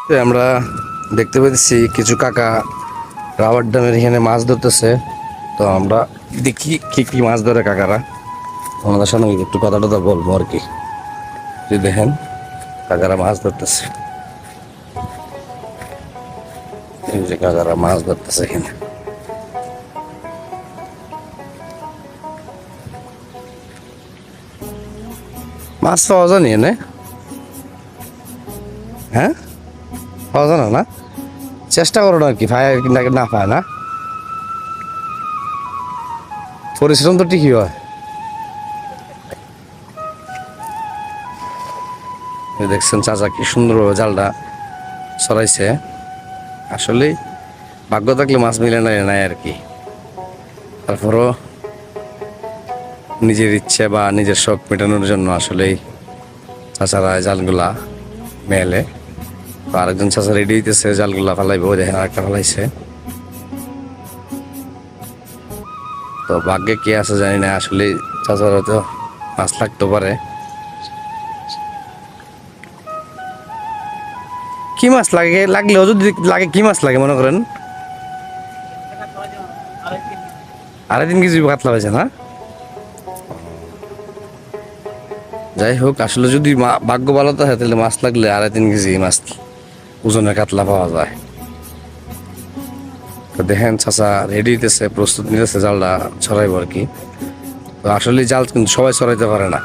তো আমরা দেখতে পাচ্ছি কিছু কাকা রাবার ড্যামের এখানে মাছ ধরতেছে। তো আমরা দেখি কি কি মাছ ধরে কাকারা, আমাদের সামনে একটু কথা টথা বলবো আর কি। যে দেখেন কাকারা মাছ ধরতেছে, এই যে কাকারা মাছ ধরতেছে এখানে। মাছ পাওয়া জানি এনে, হ্যাঁ পাওয়া জানো না, চেষ্টা করো না আর কি, পায় না পায় না, পরিশ্রম তো ঠিকই হয়। দেখছেন চাচা কি সুন্দরভাবে জালটা ছড়াইছে। আসলে ভাগ্য থাকলে মাছ মিলে নাই আর কি। তারপরও নিজের ইচ্ছে বা নিজের শখ মেটানোর জন্য আসলেই চাচারা জালগুলা মেলে। তো আরেকজন চাচা রেডি হইতেছে জালগুলা ফেলাইবো, দেখেন আরেকটা ফেলাইছে। তো ভাগ্যে কে আছে জানি না, আসলে চাচারা তো মাছ লাগতে পারে। কি মাছ লাগে, লাগলেও যদি লাগে কি মাছ লাগে মনে করেন? 2.5-3 কেজি কাতলা হয়েছে না? যাই হোক, আসলে যদি ভাগ্য ভালো থাকে তাহলে মাছ লাগলে 2.5-3 কেজি মাছ ওজনের কাতলা পাওয়া যায়। তো দেখেন চাচা রেডি হইতেছে, প্রস্তুত নিতেছে জালটা ছড়াইব আর কি। তো আসলে জাল কিন্তু সবাই ছড়াইতে পারে না।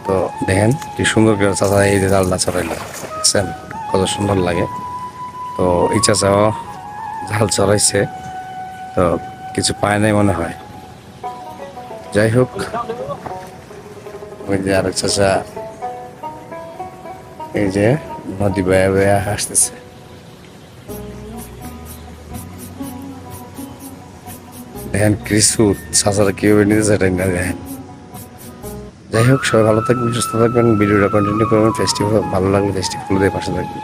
তো দেখেন কি সুন্দর করে চাচা এই যে জালটা ছড়াইলো, দেখছেন কত সুন্দর লাগে। তো এই চাচাও জাল ছড়াইছে, তো কিছু পায় নাই মনে হয়। যাই হোক, ওই যে আরেক চাচা এই যে নদী বয়ে বয়ে আসতেছে। দেখেন কিছু চাচারা কিভাবে নিতেছে এটা না দেখেন। যাই হোক, সবাই ভালো থাকবেন, সুস্থ থাকবেন, ভিডিওটা কন্টিনিউ করবেন। ফেস্টিভ্যাল ভালো লাগলে ফেস্টিভ্যাল দিয়ে পাশে থাকবেন।